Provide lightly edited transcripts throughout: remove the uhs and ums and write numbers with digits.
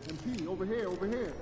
MP, over here, over here.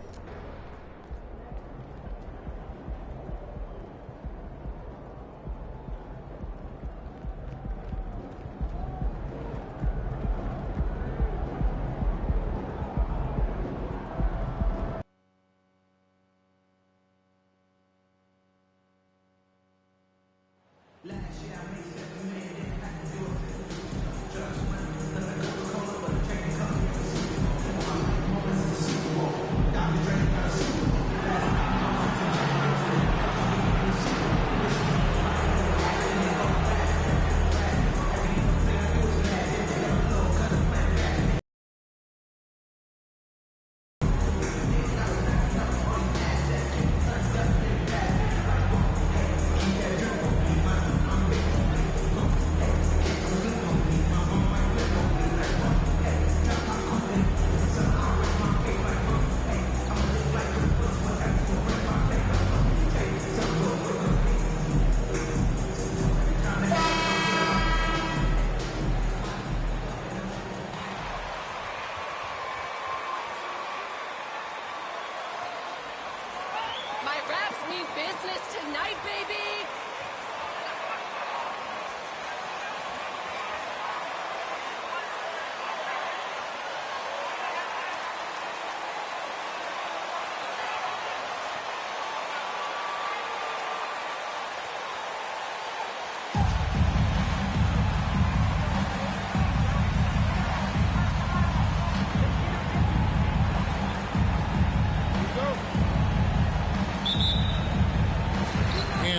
My Raps mean business tonight, baby!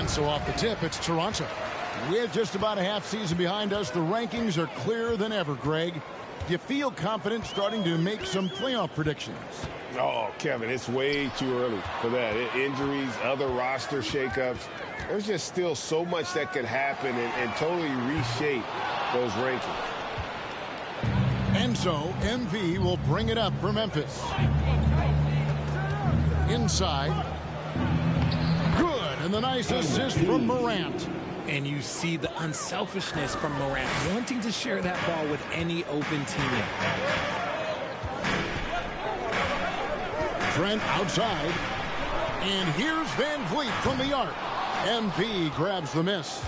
So off the tip, it's Toronto. With just about a half season behind us, the rankings are clearer than ever, Greg. Do you feel confident starting to make some playoff predictions? Oh, Kevin, it's way too early for that. Injuries, other roster shakeups. There's just still so much that could happen and totally reshape those rankings. And so, MV will bring it up for Memphis. Inside. And the nice assist from Morant. And you see the unselfishness from Morant, wanting to share that ball with any open teammate. Trent outside. And here's Van Vliet from the arc. MP grabs the miss.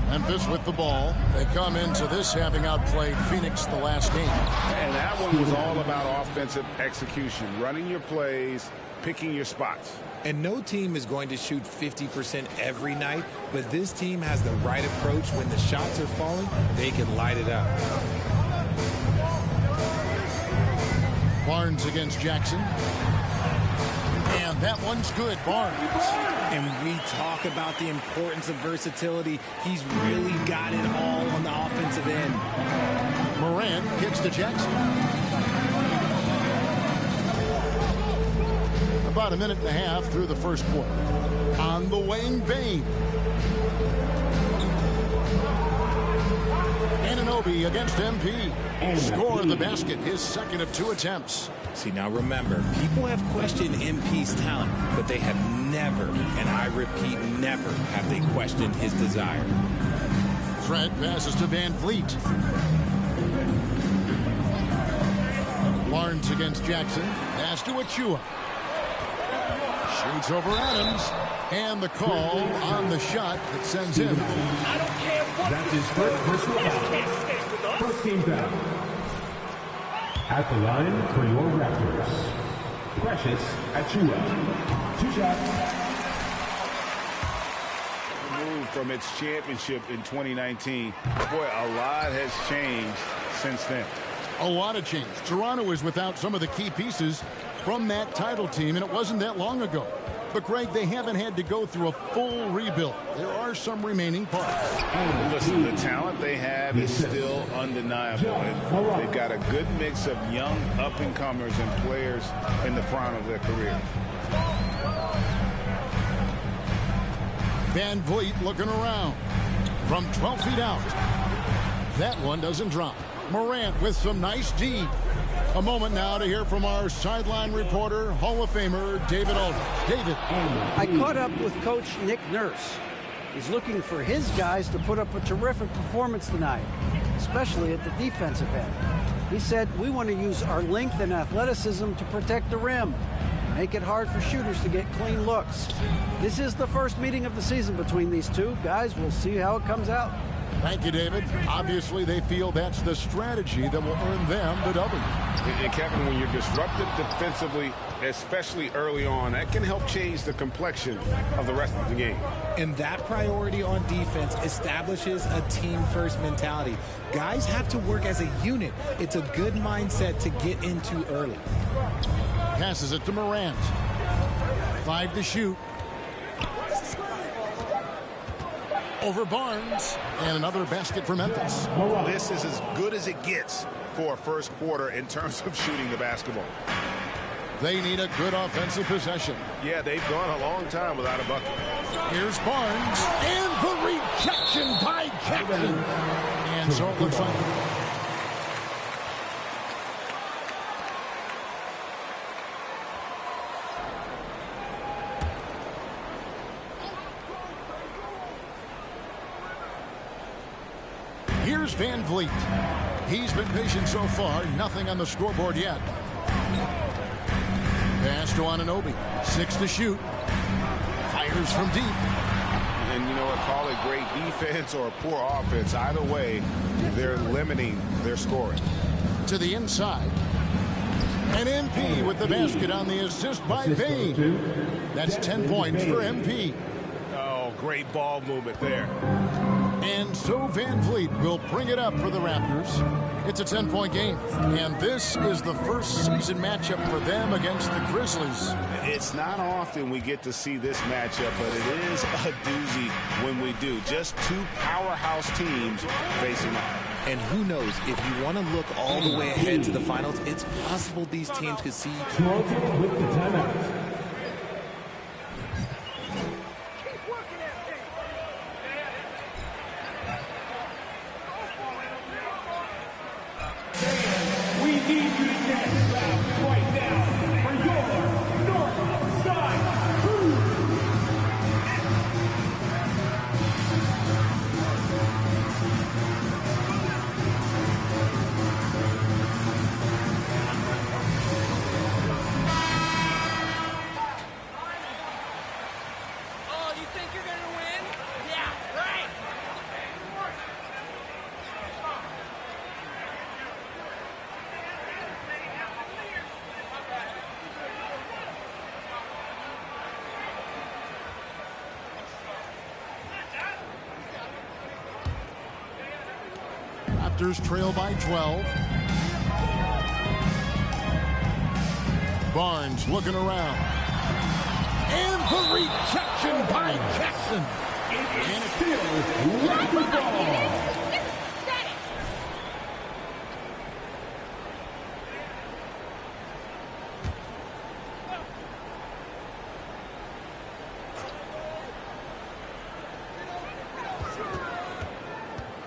Memphis with the ball. They come into this having outplayed Phoenix the last game. And that one was all about offensive execution, running your plays, picking your spots. And no team is going to shoot 50% every night, but this team has the right approach. When the shots are falling, they can light it up. Barnes against Jackson. And that one's good, Barnes. And we talk about the importance of versatility. He's really got it all on the offensive end. Morant gets to Jackson. About a minute and a half through the first quarter. On the wing, Bain. Anunoby against MP. Score the basket, his second of 2 attempts. See, now remember, people have questioned MP's talent, but they have never, and I repeat, never have they questioned his desire. Trent passes to Van Vliet. Barnes against Jackson. Pass to Achua. Shoots over Adams, and the call on the shot that sends him. I don't care what. That's his first personal foul. First team foul. At the line for your Raptors, Precious Achua. 2 shots. Moved from its championship in 2019. Boy, a lot has changed since then. A lot of change. Toronto is without some of the key pieces from that title team, and it wasn't that long ago. But, Greg, they haven't had to go through a full rebuild. There are some remaining parts. Listen, the talent they have is still undeniable. And they've got a good mix of young up-and-comers and players in the prime of their career. Van Vliet looking around from 12 feet out. That one doesn't drop. Morant with some nice D. A moment now to hear from our sideline reporter, Hall of Famer David Aldridge. David. I caught up with Coach Nick Nurse. He's looking for his guys to put up a terrific performance tonight, especially at the defensive end. He said, "We want to use our length and athleticism to protect the rim, make it hard for shooters to get clean looks." This is the first meeting of the season between these two guys. We'll see how it comes out. Thank you, David. Obviously, they feel that's the strategy that will earn them the W. And Kevin, when you're disruptive defensively, especially early on, that can help change the complexion of the rest of the game. And that priority on defense establishes a team-first mentality. Guys have to work as a unit. It's a good mindset to get into early. Passes it to Morant. 5 to shoot. Over Barnes, and another basket for Memphis. This is as good as it gets for a first quarter in terms of shooting the basketball. They need a good offensive possession. Yeah, they've gone a long time without a bucket. Here's Barnes, and the rejection by Jackson. And so it looks like here's Van Vliet. He's been patient so far. Nothing on the scoreboard yet. Pass to Anunoby. 6 to shoot. Fires from deep. And you know what? Call it great defense or poor offense. Either way, they're limiting their scoring. To the inside. And MP with the basket on the assist by Bain. That's 10 points for MP. Oh, great ball movement there. And so Van Vliet will bring it up for the Raptors. It's a 10-point game. And this is the first season matchup for them against the Grizzlies. It's not often we get to see this matchup, but it is a doozy when we do. Just two powerhouse teams facing off. And who knows, if you want to look all the way ahead to the finals, it's possible these teams could see. Toronto with the timeout. We need you to dance loud right now for your North Side Crew. Oh, you think you're gonna win? Yeah, right. Raptors trail by 12. Barnes looking around. And the rejection by Jackson. And it's still Raptors ball.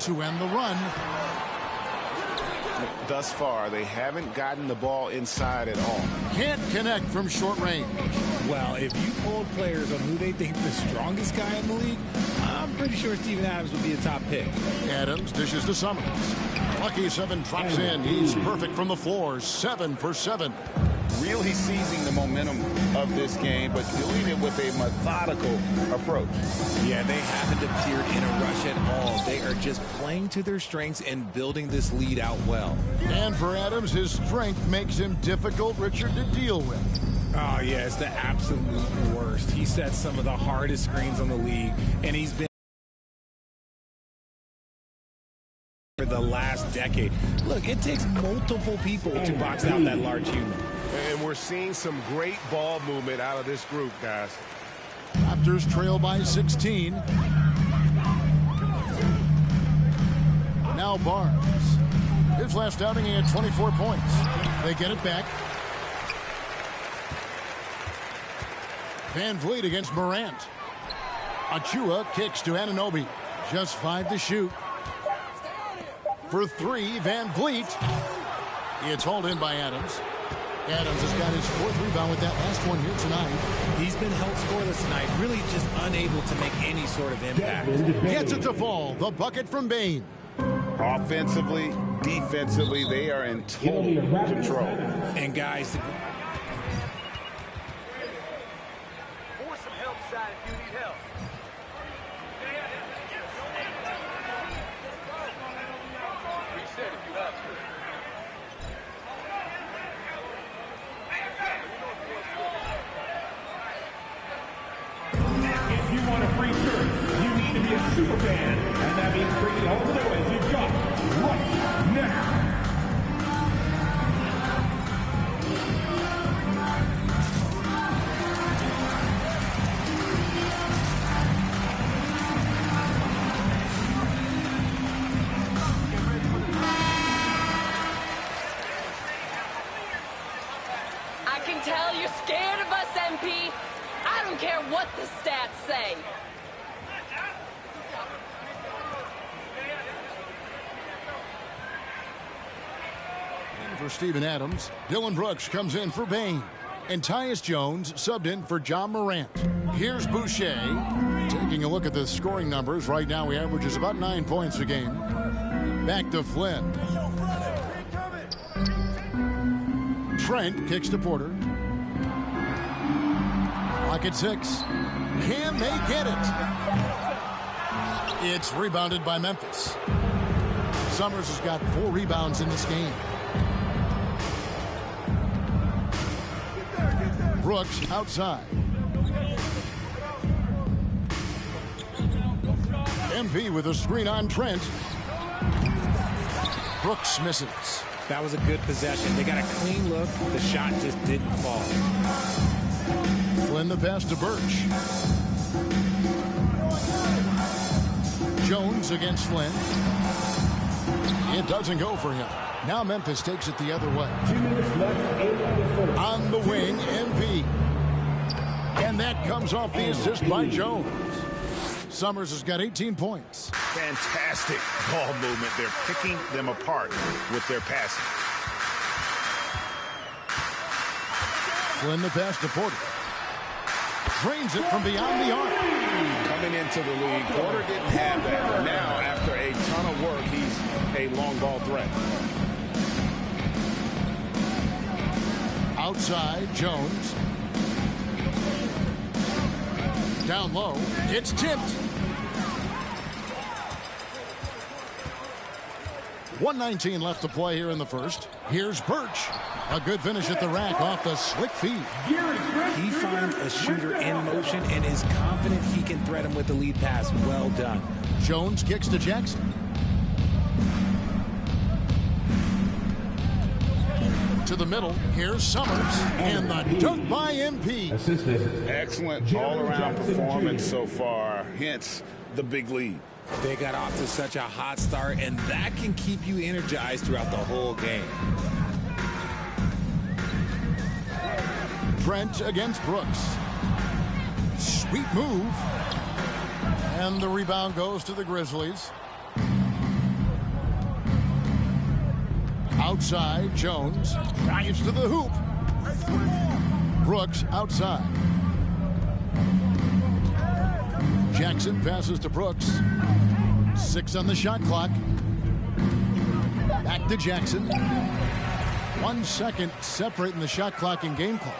To end the run. Thus far, they haven't gotten the ball inside at all. Can't connect from short range. Well, if you polled players on who they think the strongest guy in the league, I'm pretty sure Steven Adams would be a top pick. Adams dishes to Summers. Lucky 7 drops in. He's perfect from the floor. 7 for 7. Really seizing the momentum of this game, but doing it with a methodical approach. Yeah, they haven't appeared in a rush at all. They are just playing to their strengths and building this lead out well. And for Adams, his strength makes him difficult, Richard, to deal with. Oh, yeah, it's the absolute worst. He sets some of the hardest screens on the league, and he's been for the last decade. Look, it takes multiple people to box out that large human. And we're seeing some great ball movement out of this group, guys. Raptors trail by 16. Now Barnes. His last outing, he had 24 points. They get it back. Van Vliet against Morant. Achua kicks to Anunoby. Just 5 to shoot. For 3, Van Vliet. It's hauled in by Adams. Adams has got his 4th rebound with that last one here tonight. He's been held scoreless tonight, really just unable to make any sort of impact. Gets it to fall. The bucket from Bain. Offensively, defensively, they are in total control. And guys, If you want a free shirt, you need to be a super fan, and that means bringing all the noise you've got right now. I can tell you're scared of us, MP. I don't care what the stats say. For Steven Adams, Dylan Brooks comes in for Bain. And Tyus Jones subbed in for John Morant. Here's Boucher. Taking a look at the scoring numbers. Right now, he averages about 9 points a game. Back to Flynn. Trent kicks to Porter. Clock at 6. Can they get it? It's rebounded by Memphis. Summers has got 4 rebounds in this game. Brooks outside. MP with a screen on Trent. Brooks misses. that was a good possession. They got a clean look. The shot just didn't fall. Flynn the pass to Birch. Jones against Flynn. It doesn't go for him. Now Memphis takes it the other way. 2 minutes left in the first. On the wing, MP. And that comes off the assist by Jones. Summers has got 18 points. Fantastic ball movement. They're picking them apart with their passing. Flynn the pass to Porter. Drains it from beyond the arc. Coming into the league, Porter didn't have that. Now, after a ton of work, he's a long ball threat. Outside, Jones. Down low, it's tipped. 1:19 left to play here in the first. Here's Birch. A good finish at the rack off the slick feed. He finds a shooter in motion and is confident he can thread him with the lead pass. Well done. Jones kicks to Jackson. To the middle. Here's Summers. And the dunk by MP. Excellent all-around performance so far. Hence the big lead. They got off to such a hot start, and that can keep you energized throughout the whole game. Trent against Brooks. Sweet move. And the rebound goes to the Grizzlies. Outside, Jones drives to the hoop. Brooks outside. Jackson passes to Brooks. 6 on the shot clock. Back to Jackson. 1 second separating the shot clock and game clock.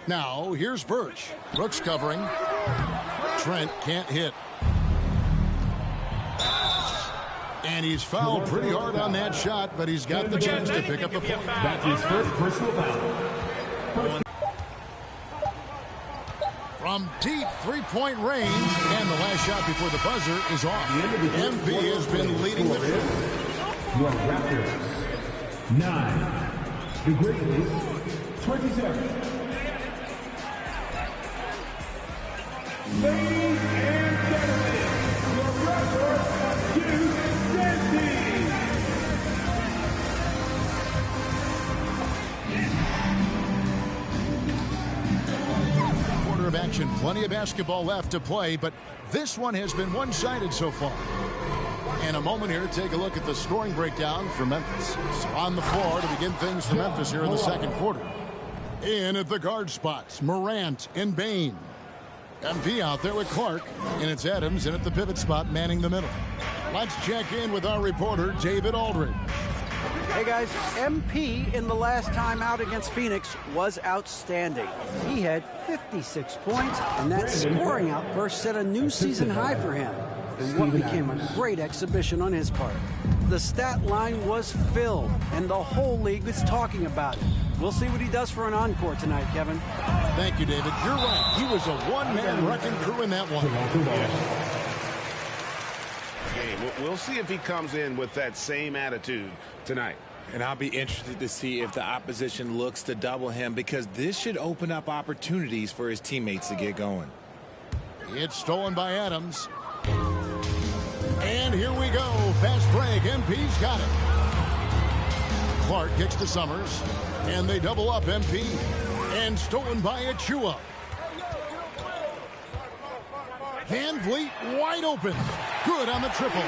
Now, here's Birch. Brooks covering. Trent can't hit. And he's fouled pretty hard on that shot, but he's got the chance to pick up the point. That's his first personal foul. From deep three-point range, and the last shot before the buzzer is off. MP has been leading the field. Your Raptors, 9. The Grizzlies, 27. Ladies and gentlemen, your Raptors, Houston. Quarter of action, plenty of basketball left to play, but this one has been one-sided so far. And a moment here to take a look at the scoring breakdown for Memphis. So on the floor to begin things for Memphis here in the second quarter. In at the guard spots, Morant and Bain. MP out there with Clark, and it's Adams in at the pivot spot manning the middle. Let's check in with our reporter, David Aldridge. Hey guys, MP in the last time out against Phoenix was outstanding. He had 56 points, and that scoring outburst set a new season high for him in what became a great exhibition on his part. The stat line was filled, and the whole league is talking about it. We'll see what he does for an encore tonight, Kevin. Thank you, David. You're right. He was a one-man wrecking crew in that one. We'll see if he comes in with that same attitude tonight. And I'll be interested to see if the opposition looks to double him, because this should open up opportunities for his teammates to get going. It's stolen by Adams. And here we go. Fast break. MP's got it. Clark kicks to Summers. And they double up MP. And stolen by Achua. Van Vliet wide open. Good on the triple.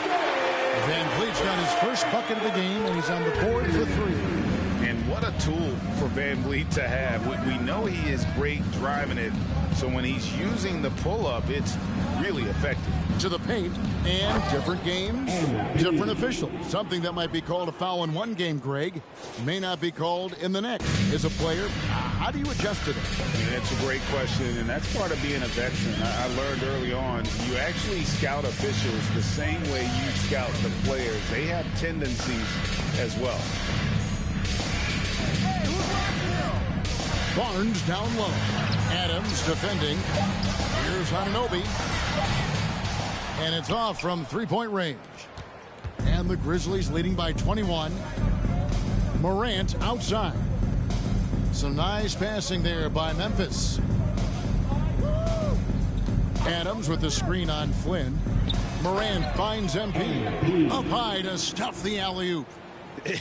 Van Vliet's got his first bucket of the game, and he's on the board for 3. And what a tool for Van Vliet to have. We know he is great driving it, so when he's using the pull-up, it's really effective. To the paint, and different games, different officials. Something that might be called a foul in one game, Greg, may not be called in the next. As a player, how do you adjust to that? That's a great question, and that's part of being a veteran. I learned early on, you actually scout officials the same way you scout the players. They have tendencies as well. Barnes down low. Adams defending. Here's Anunoby. And it's off from three-point range. And the Grizzlies leading by 21. Morant outside. Some nice passing there by Memphis. Adams with the screen on Flynn. Morant finds MP. Up high to stuff the alley-oop.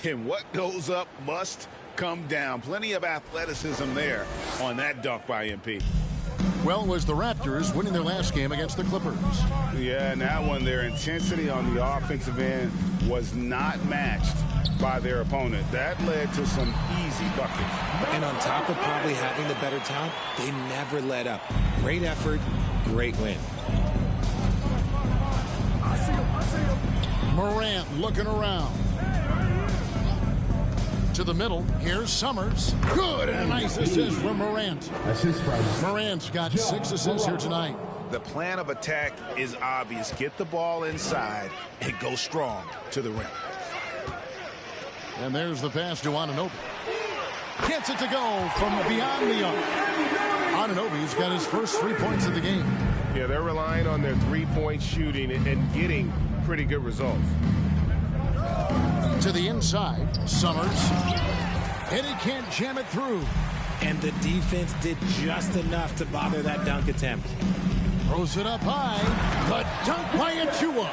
And what goes up must come down. Plenty of athleticism there on that dunk by MP. Well, was the Raptors winning their last game against the Clippers. Yeah, and that one, their intensity on the offensive end was not matched by their opponent. That led to some easy buckets. And on top of probably having the better talent, they never let up. Great effort, great win. Morant looking around. To the middle. Here's Summers. Good, and a nice assist from Morant. Morant's got 6 assists here tonight. The plan of attack is obvious. Get the ball inside and go strong to the rim. And there's the pass to Anunoby. Gets it to go from beyond the arc. Anunoby's got his first 3 points of the game. Yeah, they're relying on their three-point shooting and getting pretty good results. To the inside, Summers, and he can't jam it through. And the defense did just enough to bother that dunk attempt. Throws it up high. The dunk by Achua.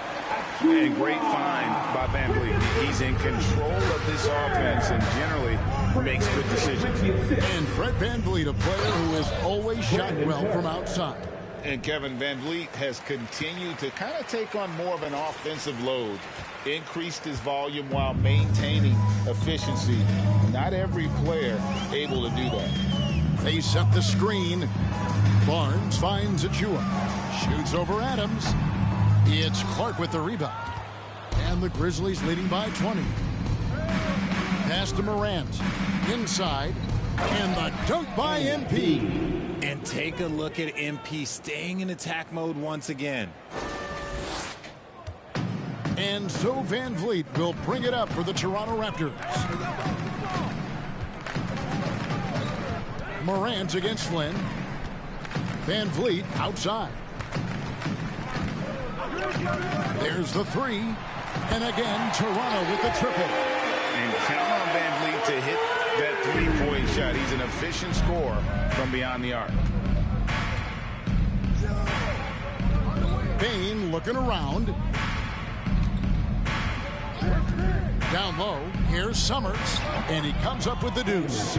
And great find by Van Vliet. He's in control of this offense and generally makes good decisions. And Fred Van Vliet, a player who has always shot well from outside. And Kevin, Van Vliet has continued to kind of take on more of an offensive load. Increased his volume while maintaining efficiency. Not every player able to do that. They set the screen. Barnes finds Achua. Shoots over Adams. It's Clark with the rebound. And the Grizzlies leading by 20. Pass to Morant. Inside. And the dunk by MP. And take a look at MP staying in attack mode once again. And so Van Vliet will bring it up for the Toronto Raptors. Morant against Flynn. Van Vliet outside. There's the 3. And again, Toronto with the triple. And count on Van Vliet to hit that three-point shot. He's an efficient scorer from beyond the arc. Bain looking around. Down low, here's Summers, and he comes up with the deuce.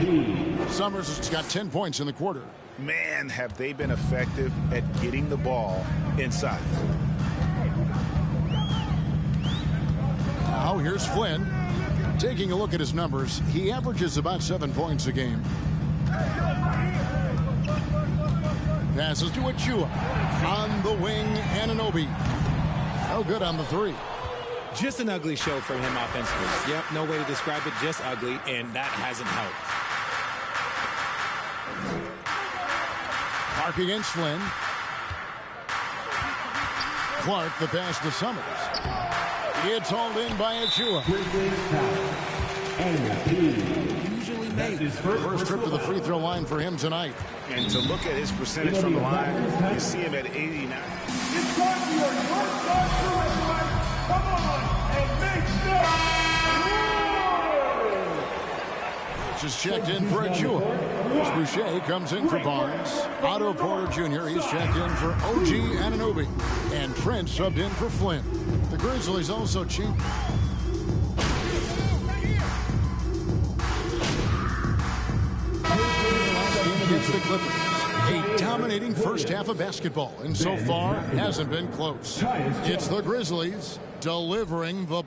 Summers has got 10 points in the quarter. Man, have they been effective at getting the ball inside. Now here's Flynn. Taking a look at his numbers, he averages about 7 points a game. Passes to Achua. On the wing, Anunoby. No good on the three. Just an ugly show from him offensively. Yep, no way to describe it, just ugly, and that hasn't helped. Clark against Flynn. Clark, the pass to Summers. It's hauled in by Achua. Usually made. First trip to the free throw line for him tonight. And to look at his percentage from the line, you see him at 89. It's time for your first time through, everyone. Come on and make some noise! Just checked in for Achua. Boucher comes in for Barnes. Otto Porter Jr. He's checked in for OG Anunoby. And Trent subbed in for Flynn. The Grizzlies also cheap. Against the Clippers. A dominating first half of basketball, and so far hasn't been close. It's the Grizzlies delivering the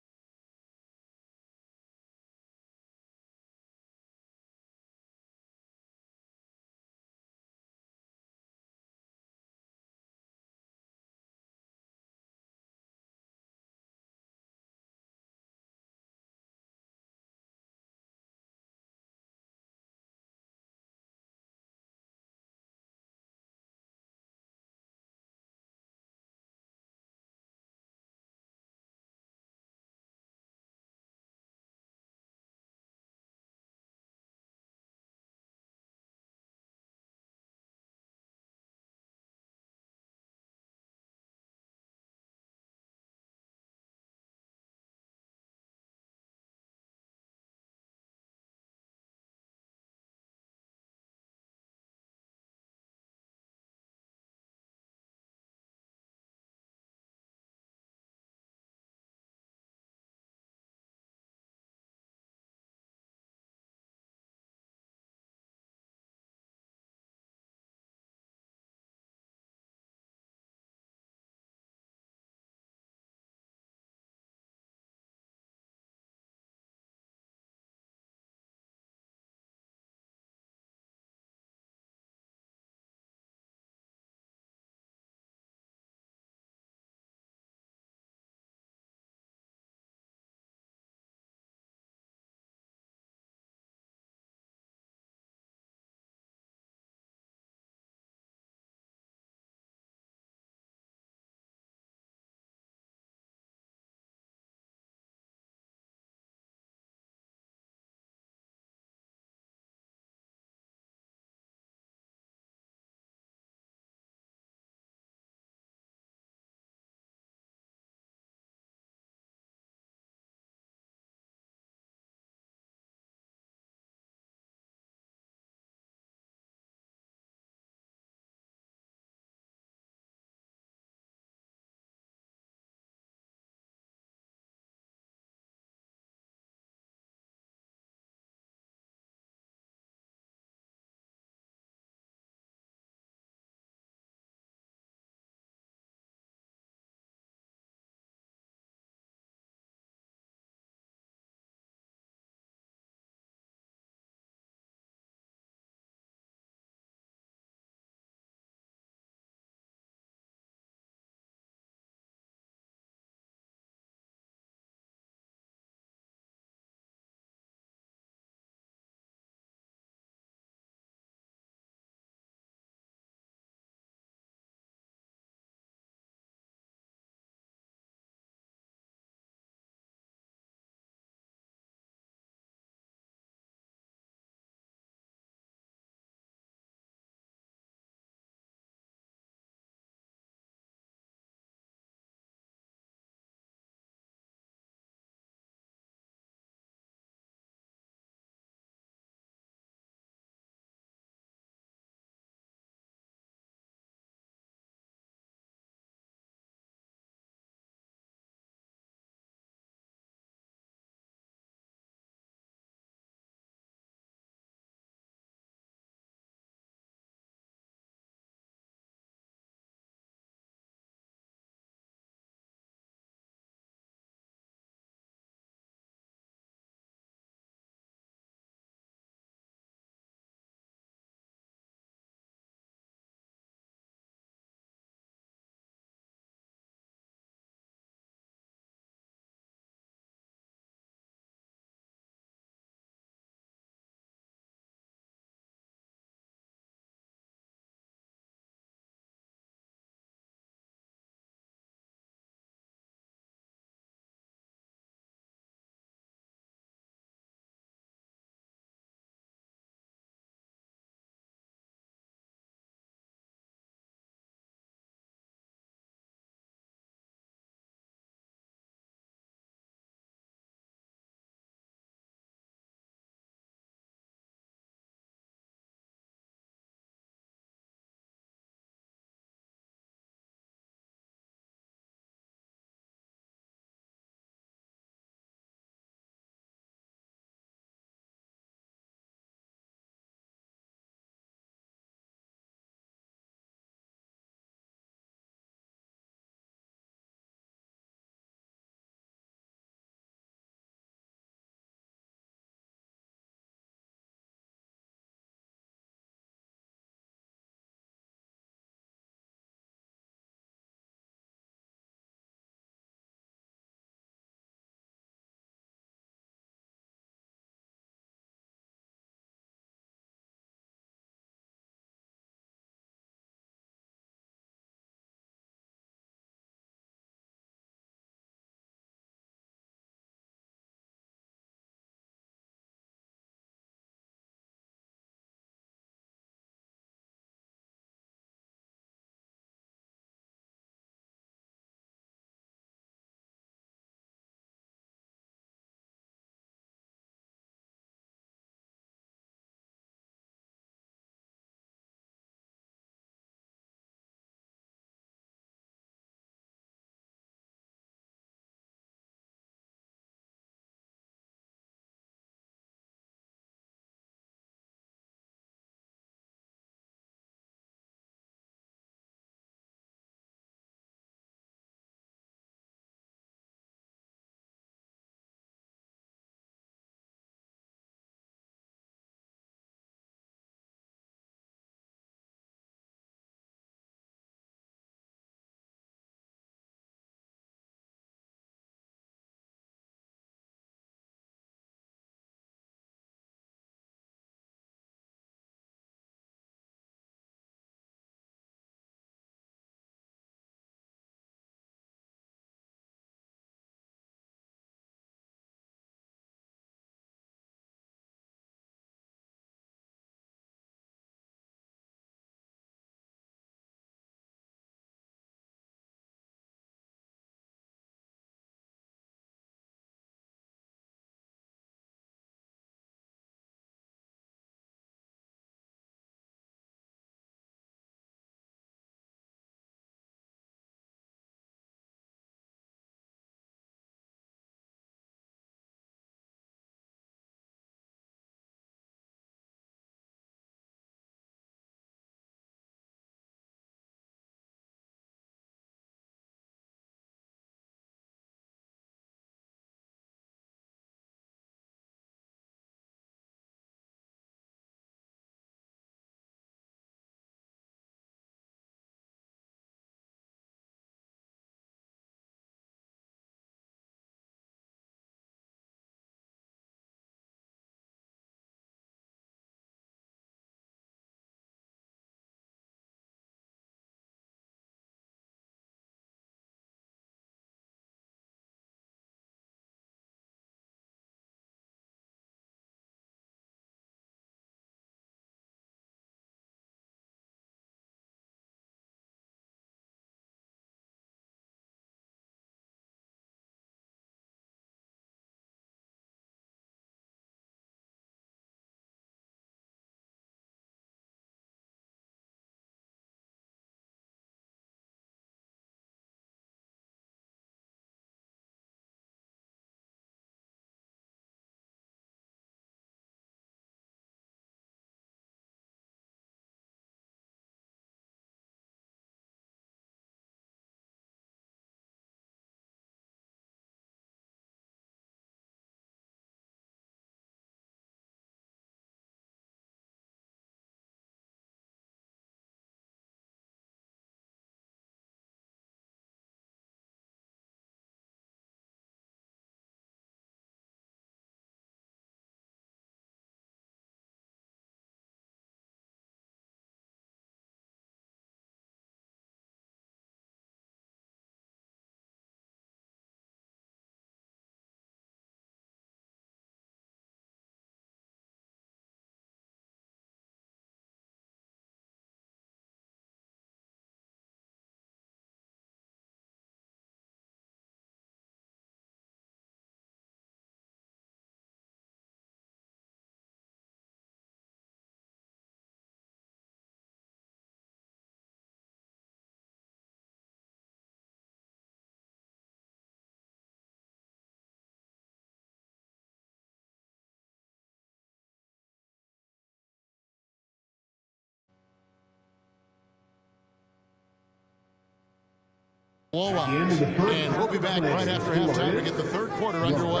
blowout. And we'll be back right after halftime to get the third quarter underway.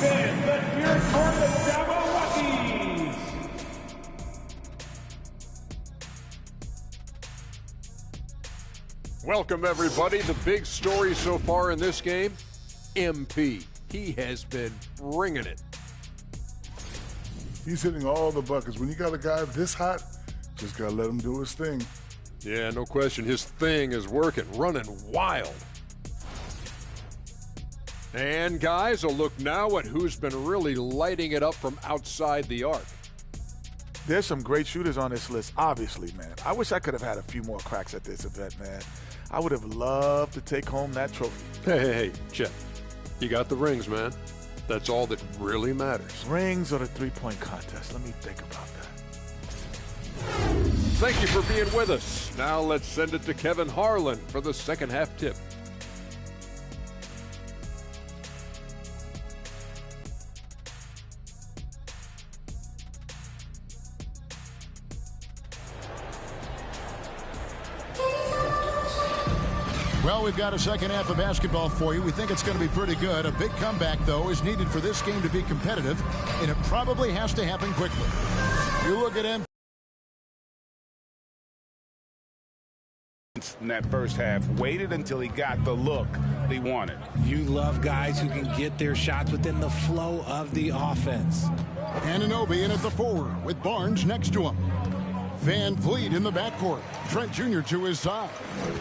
And let's hear it for the Jabberwockies. Welcome, everybody. The big story so far in this game, MP. He has been bringing it. He's hitting all the buckets. When you got a guy this hot, just got to let him do his thing. Yeah, no question. His thing is working, running wild. And, guys, a look now at who's been really lighting it up from outside the arc. There's some great shooters on this list, obviously, man. I wish I could have had a few more cracks at this event, man. I would have loved to take home that trophy. Hey, Chet. You got the rings, man. That's all that really matters. Rings or the three-point contest? Let me think about that. Thank you for being with us. Now let's send it to Kevin Harlan for the second half tip. Well, we've got a second half of basketball for you. We think it's going to be pretty good. A big comeback, though, is needed for this game to be competitive, and it probably has to happen quickly. You look at him. In that first half, waited until he got the look he wanted. You love guys who can get their shots within the flow of the offense. Anunoby in at the forward with Barnes next to him. Van Vliet in the backcourt. Trent Jr. to his side.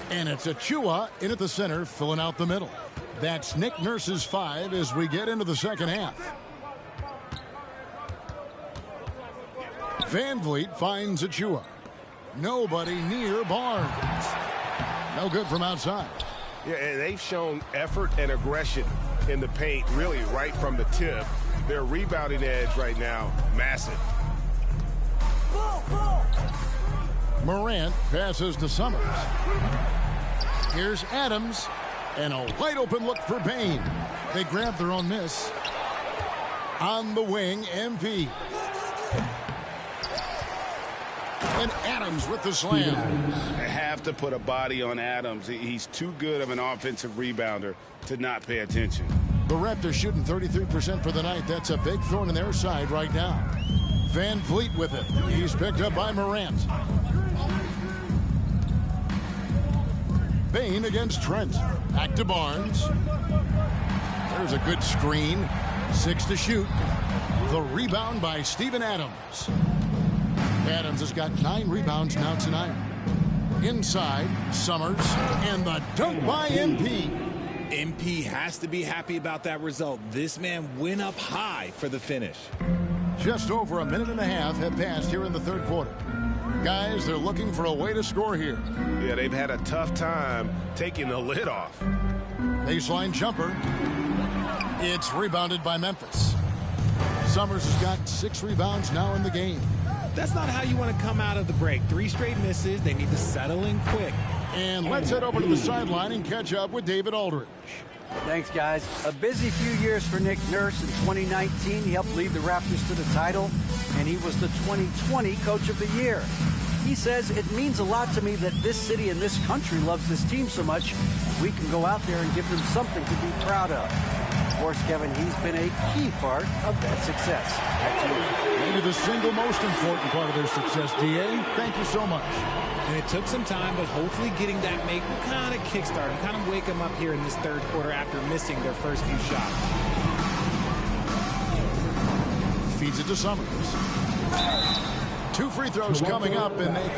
And it's Achua in at the center, filling out the middle. That's Nick Nurse's 5 as we get into the second half. Van Vliet finds Achua. Nobody near Barnes. No good from outside. Yeah, and they've shown effort and aggression in the paint, really right from the tip. Their rebounding edge right now, massive. Morant passes to Summers. Here's Adams, and a wide open look for Bain. They grab their own miss. On the wing, MP. And Adams with the slam. They have to put a body on Adams. He's too good of an offensive rebounder to not pay attention. The Raptors shooting 33% for the night. That's a big thorn in their side right now. Van Vliet with it. He's picked up by Morant. Bain against Trent. Back to Barnes. There's a good screen. 6 to shoot. The rebound by Steven Adams. Adams has got 9 rebounds now tonight. Inside, Summers, and the dunk by MP. MP has to be happy about that result. This man went up high for the finish. Just over a minute and a half have passed here in the third quarter. Guys, they're looking for a way to score here. Yeah, they've had a tough time taking the lid off. Baseline jumper. It's rebounded by Memphis. Summers has got 6 rebounds now in the game. That's not how you want to come out of the break. 3 straight misses. They need to settle in quick. And let's head over to the sideline and catch up with David Aldridge. Thanks, guys. A busy few years for Nick Nurse. In 2019, he helped lead the Raptors to the title, and he was the 2020 Coach of the Year. He says, it means a lot to me that this city and this country loves this team so much. We can go out there and give them something to be proud of. Of course, Kevin, he's been a key part of that success. Back to you. Maybe the single most important part of their success, DA. Thank you so much. And it took some time, but hopefully getting that make will kind of kickstart and kind of wake them up here in this third quarter after missing their first few shots. Feeds it to Summers. 2 free throws coming up, and they...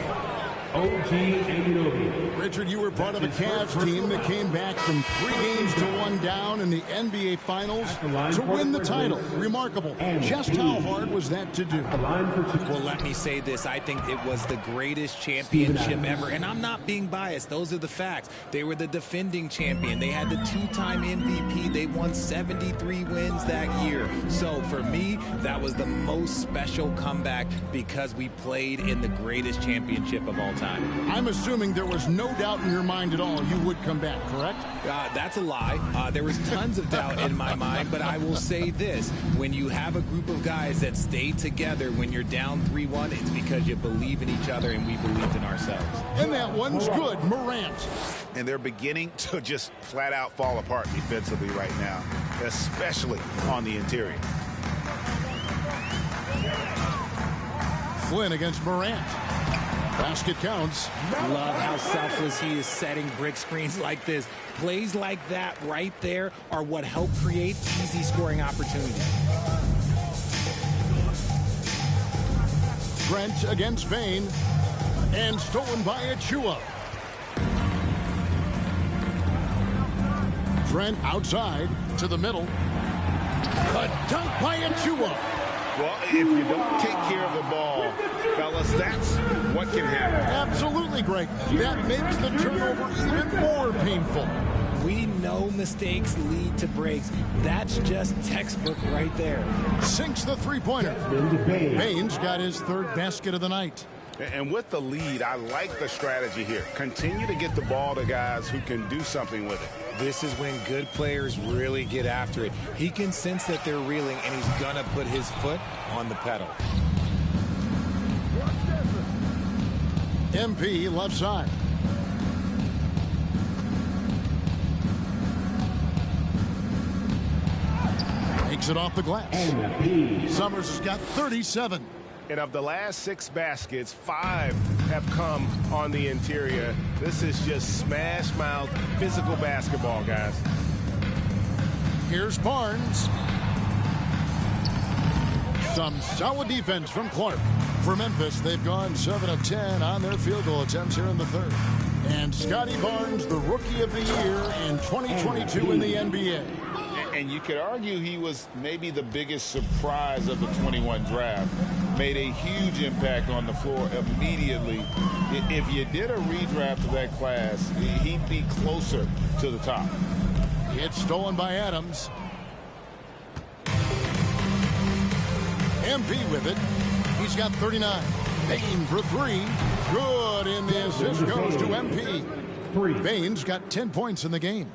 OG Anunoby. Richard, you were part of a Cavs team that came back from 3 games to 1 down in the NBA Finals to win the title. Remarkable. Just how hard was that to do? Well, let me say this. I think it was the greatest championship ever. And I'm not being biased. Those are the facts. They were the defending champion. They had the 2-time MVP. They won 73 wins that year. So for me, that was the most special comeback because we played in the greatest championship of all time. time. I'm assuming there was no doubt in your mind at all you would come back, correct? That's a lie. There was tons of doubt in my mind, but I will say this. When you have a group of guys that stay together when you're down 3-1, it's because you believe in each other and we believed in ourselves. And that one's good, Morant. And they're beginning to just flat out fall apart defensively right now, especially on the interior. Flynn against Morant. Basket counts. Love how selfless he is setting brick screens like this. Plays like that right there are what help create easy scoring opportunities. Trent against Payne. And stolen by Achua. Trent outside to the middle. A dunk by Achua. Well, if you don't take care of the ball, fellas, that's what can happen. Absolutely, Greg. That makes the turnover even more painful. We know mistakes lead to breaks. That's just textbook right there. Sinks the three-pointer. Payne's got his third basket of the night. And with the lead, I like the strategy here. Continue to get the ball to guys who can do something with it. This is when good players really get after it. He can sense that they're reeling, and he's going to put his foot on the pedal. MP left side. Takes it off the glass. Summers has got 37. And of the last 6 baskets, 5 have come on the interior. This is just smash mouth physical basketball, guys. Here's Barnes. Some solid defense from Clark. For Memphis, they've gone 7 of 10 on their field goal attempts here in the third. And Scotty Barnes, the Rookie of the Year in 2022 in the NBA. And you could argue he was maybe the biggest surprise of the 21 draft. Made a huge impact on the floor immediately. If you did a redraft of that class, he'd be closer to the top. It's stolen by Adams. MP with it. He's got 39. Payne for 3. Good, and the assist goes to MP. Payne's got 10 points in the game.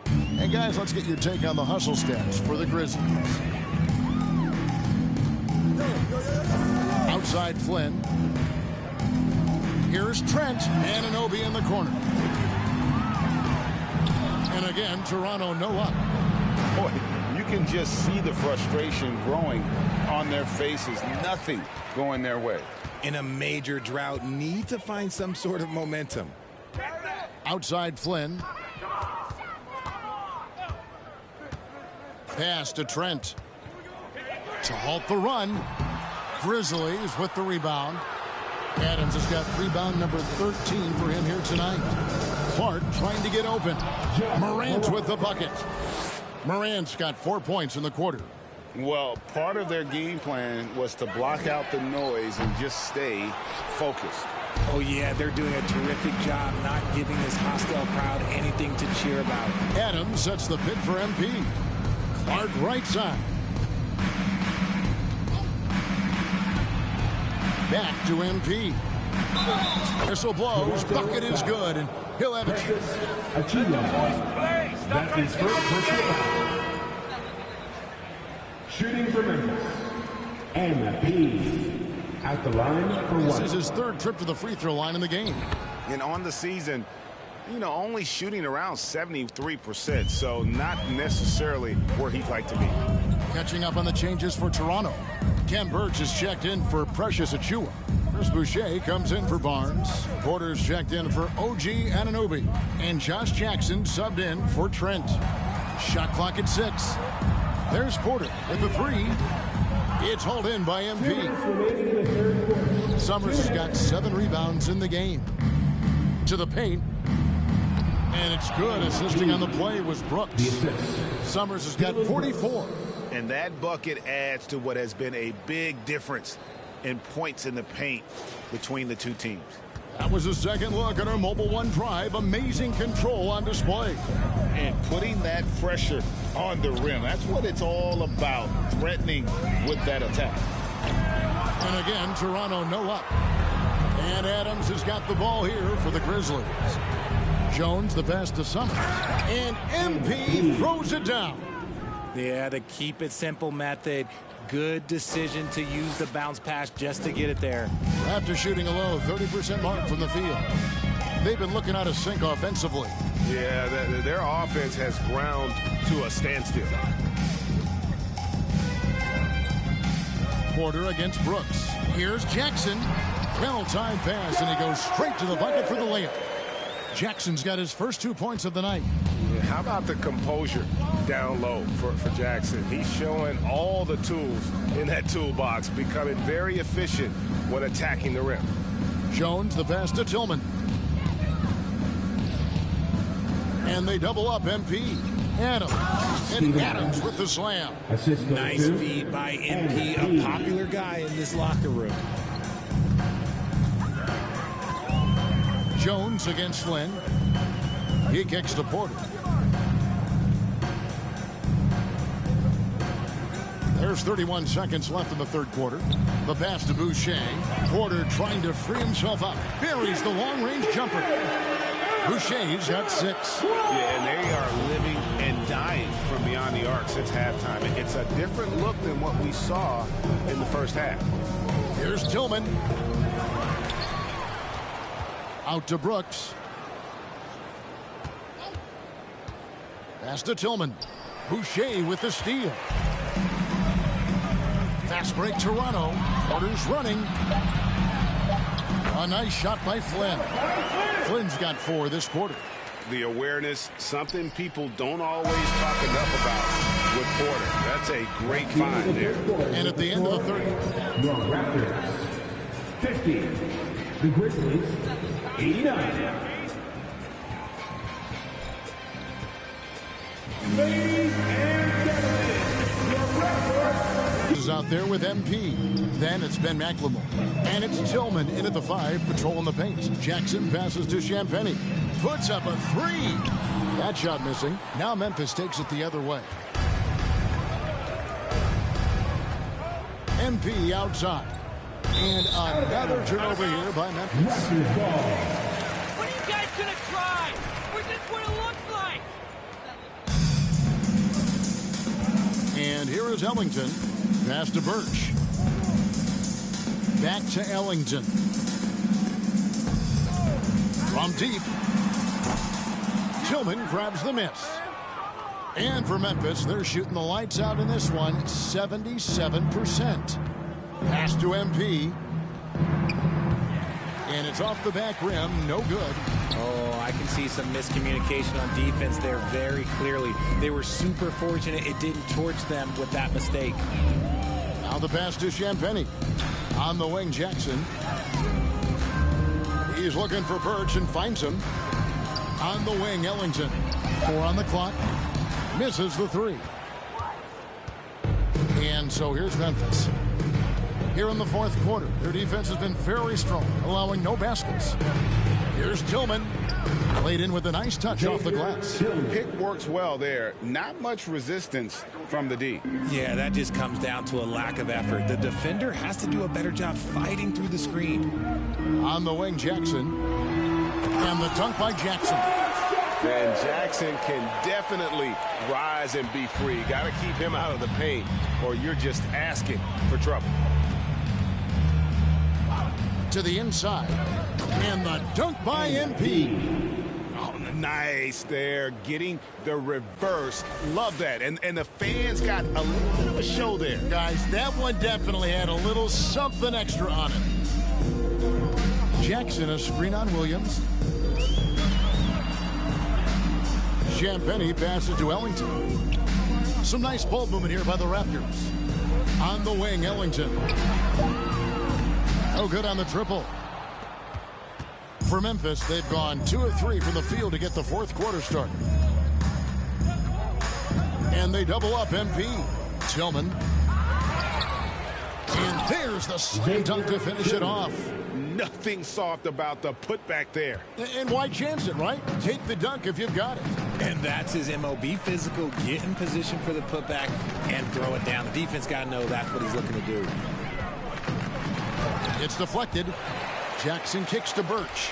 And guys, let's get your take on the hustle stats for the Grizzlies. Outside Flynn. Here's Trent. Anunoby in the corner. And again, Toronto no up. Boy, you can just see the frustration growing on their faces. Nothing going their way. In a major drought, need to find some sort of momentum. Outside Flynn. Pass to Trent. To halt the run. Grizzlies with the rebound. Adams has got rebound number 13 for him here tonight. Clark trying to get open. Morant with the bucket. Morant's got 4 points in the quarter. Well, part of their game plan was to block out the noise and just stay focused. Oh, yeah, they're doing a terrific job not giving this hostile crowd anything to cheer about. Adams sets the pick for MP. Clark right side. Back to MP. Whistle blows. Bucket is good, and he'll have a chance. That is first personal foul. Shooting for Memphis. MP at the line for 1. This is his third trip to the free throw line in the game. And on the season, only shooting around 73%, so not necessarily where he'd like to be. Catching up on the changes for Toronto. Ken Burch is checked in for Precious Achua. Chris Boucher comes in for Barnes. Porter's checked in for OG Anunoby. And Josh Jackson subbed in for Trent. Shot clock at 6. There's Porter with the 3. It's hauled in by MP. Summers has got 7 rebounds in the game. To the paint. And it's good. Assisting on the play was Brooks. Summers has got 44. And that bucket adds to what has been a big difference in points in the paint between the two teams. That was a second look at our Mobile One Drive. Amazing control on display. And putting that pressure on the rim. That's what it's all about, threatening with that attack. And again, Toronto no up. And Adams has got the ball here for the Grizzlies. Jones, the pass to Summers. And MP throws it down. Yeah, the keep it simple method. Good decision to use the bounce pass just to get it there. After shooting a low 30% mark from the field, they've been looking out of sync offensively. Yeah, their offense has ground to a standstill. Porter against Brooks. Here's Jackson. Well-timed pass, and he goes straight to the bucket for the layup. Jackson's got his first 2 points of the night. Yeah, how about the composure down low for Jackson? He's showing all the tools in that toolbox, becoming very efficient when attacking the rim. Jones, the pass to Tillman. And they double up MP. Adams. And Adams with the slam. Nice feed by MP, a popular guy in this locker room. Jones against Flynn. He kicks to Porter. There's 31 seconds left in the third quarter. The pass to Boucher. Porter trying to free himself up. Buries the long-range jumper. Boucher's got 6. Yeah, and they are living and dying from beyond the arc since halftime. It's a different look than what we saw in the first half. Here's Tillman. Out to Brooks. Pass to Tillman. Boucher with the steal. Fast break Toronto. Porter's running. A nice shot by Flynn. Flynn's got 4 this quarter. The awareness, something people don't always talk enough about with Porter. That's a great find there. And at the end of the third. Your Raptors, 50. The Grizzlies, 89. Ladies and gentlemen, your Raptors is out there with MP. Then it's Ben McLemore. And it's Tillman in at the 5, patrolling the paint. Jackson passes to Champagnie. Puts up a 3. That shot missing. Now Memphis takes it the other way. MP outside. And another turnover here by Memphis. Raptors ball. What are you guys gonna try? Or is this what it looks like? And here is Ellington. Pass to Birch. Back to Ellington. From deep. Tillman grabs the miss. And for Memphis, they're shooting the lights out in this one, 77%. Pass to MP. And it's off the back rim, no good. Oh, I can see some miscommunication on defense there very clearly. They were super fortunate it didn't torch them with that mistake. Now the pass to Champagnie. On the wing, Jackson. He's looking for Birch and finds him. On the wing, Ellington. 4 on the clock. Misses the 3. And so here's Memphis. Here in the fourth quarter, their defense has been very strong, allowing no baskets. Here's Tillman. Played in with a nice touch off the glass. Pick works well there. Not much resistance from the D. Yeah, that just comes down to a lack of effort. The defender has to do a better job fighting through the screen. On the wing, Jackson. And the dunk by Jackson. And Jackson can definitely rise and be free. Got to keep him out of the paint, or you're just asking for trouble. To the inside. And the dunk by MP. Oh, nice there. Getting the reverse. Love that. And the fans got a little bit of a show there. Guys, that one definitely had a little something extra on it. Jackson, a screen on Williams. Champagnie passes to Ellington. Some nice ball movement here by the Raptors. On the wing, Ellington. No good on the triple. For Memphis, they've gone 2 of 3 from the field to get the fourth quarter started. And they double up MP. Tillman. And there's the slam dunk to finish it off. Nothing soft about the putback there. And why chance it, right? Take the dunk if you've got it. And that's his MO. Be physical, get in position for the putback, and throw it down. The defense got to know that's what he's looking to do. It's deflected. Jackson kicks to Birch.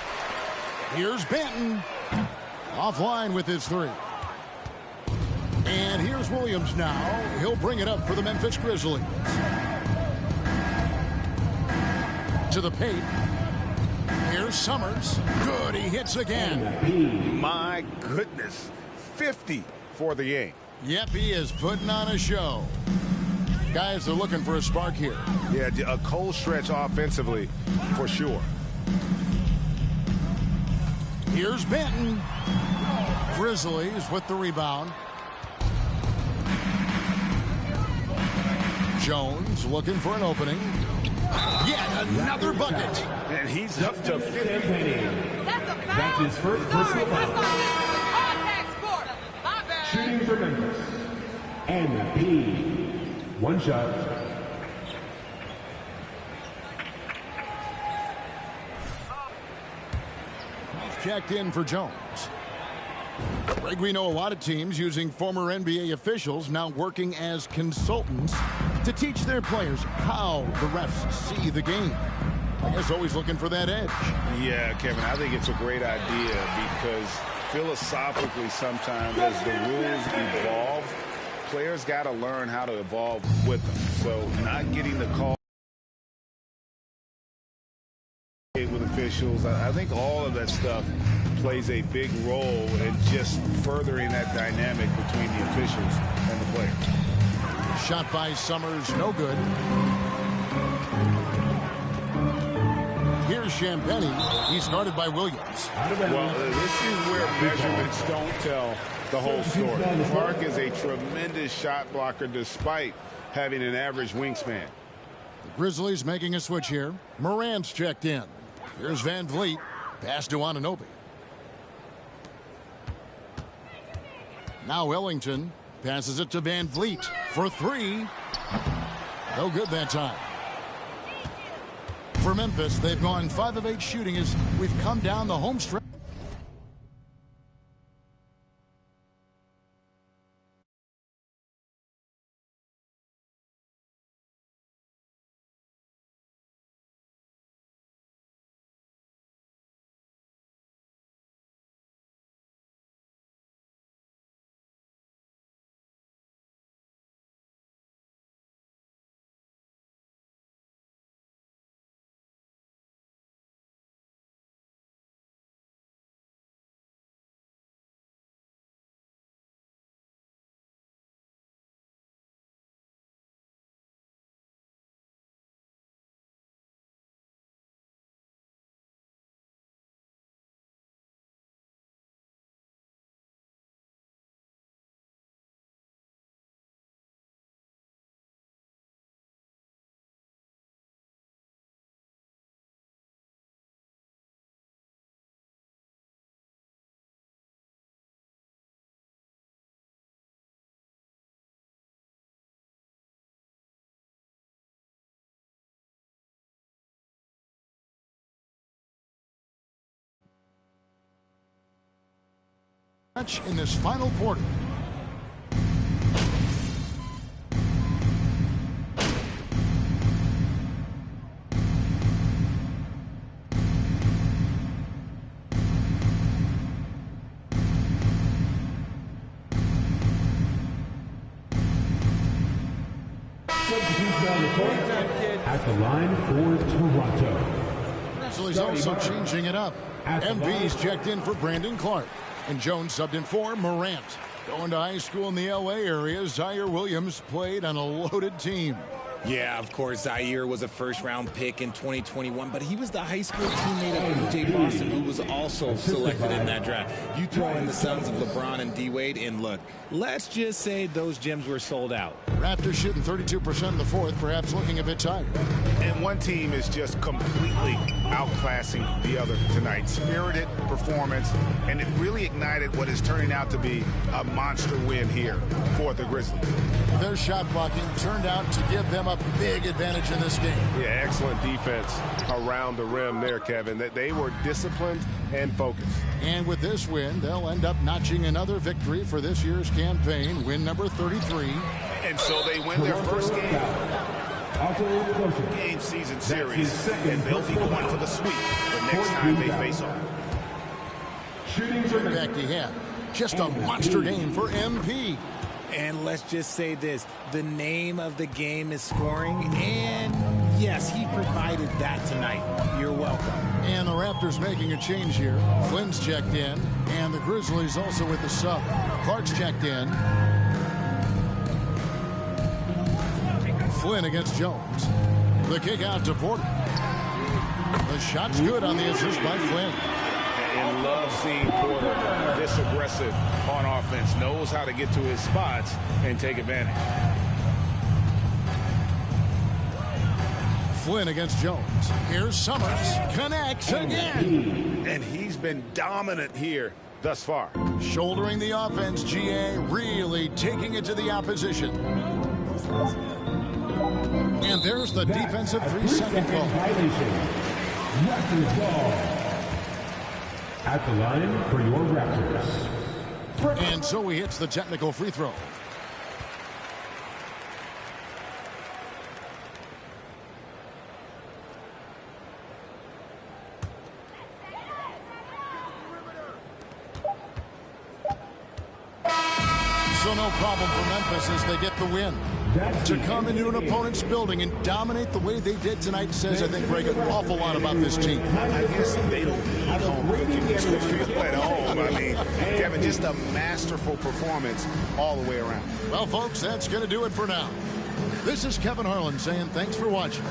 Here's Benton. Offline with his three. And here's Williams now. He'll bring it up for the Memphis Grizzlies. To the paint. Here's Summers. Good, he hits again. My goodness. 50 for the game. Yep, he is putting on a show. Guys are looking for a spark here. Yeah, a cold stretch offensively for sure. Here's Benton. Grizzlies with the rebound. Jones looking for an opening. Yet another bucket. And he's up to 50. That's his first personal foul. Shooting for Memphis. MP. One shot. Checked in for Jones. Greg, we know a lot of teams using former NBA officials now working as consultants to teach their players how the refs see the game. I guess always looking for that edge. Yeah, Kevin, I think it's a great idea because philosophically sometimes as the rules evolve, players got to learn how to evolve with them. So not getting the call with officials, I think all of that stuff plays a big role in just furthering that dynamic between the officials and the players. Shot by Summers, no good. Here's Champagny. He's guarded by Williams. Well, this is where measurements don't tell the whole story. Clark is a tremendous shot blocker despite having an average wingspan. The Grizzlies making a switch here. Morant's checked in. Here's Van Vliet. Pass to Anunoby. Now Ellington passes it to Van Vliet for three. No good that time. For Memphis, they've gone 5 of 8 shooting as we've come down the home stretch. In this final quarter. At the line for Toronto. Grizzlies also changing it up. MV's checked in for Brandon Clark. And Jones subbed in for Morant. Going to high school in the L.A. area, Zaire Williams played on a loaded team. Yeah, of course, Zaire was a first-round pick in 2021, but he was the high school teammate of P.J. Boston, who was also selected in that draft. You throw in the sons of LeBron and D-Wade, and look, let's just say those gyms were sold out. Raptors shooting 32% in the fourth, perhaps looking a bit tired. And one team is just completely outclassing the other tonight. Spirited performance, and it really ignited what is turning out to be a monster win here for the Grizzlies. Their shot blocking turned out to give them a big advantage in this game. Yeah, excellent defense around the rim there, Kevin. They were disciplined and focused. And with this win, they'll end up notching another victory for this year's campaign, win number 33. And so they win their first game game season series, and they'll be going for the sweep the next time they face off. In fact, he had just a monster game for MP. And let's just say this, the name of the game is scoring, and yes, he provided that tonight. You're welcome. And the Raptors making a change here. Flynn's checked in, and the Grizzlies also with the sub. Clark's checked in. Flynn against Jones. The kick out to Porter. The shot's good on the assist by Flynn. And love seeing Porter this aggressive on offense. Knows how to get to his spots and take advantage. Flynn against Jones. Here's Summers. Connects again. And he's been dominant here thus far. Shouldering the offense, GA really taking it to the opposition. And there's the defensive 3-second call. Raptors ball. At the line for your Raptors. And so he hits the technical free throw. So no problem for Memphis as they get the win. To come into an opponent's building and dominate the way they did tonight says, I think, Greg, an awful lot about this team. I guess they don't need home cooking to feel at home. I mean, Kevin, just a masterful performance all the way around. Well, folks, that's going to do it for now. This is Kevin Harlan saying thanks for watching.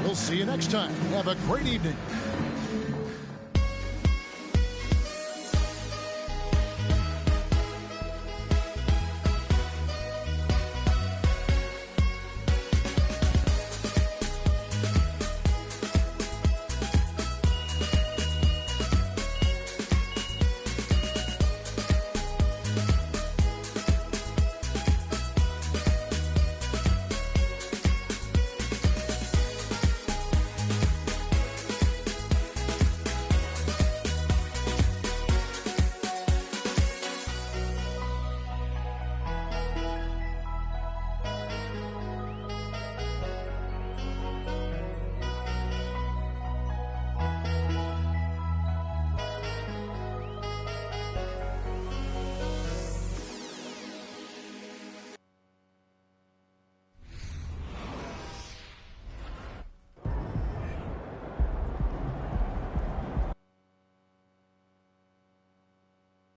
We'll see you next time. Have a great evening.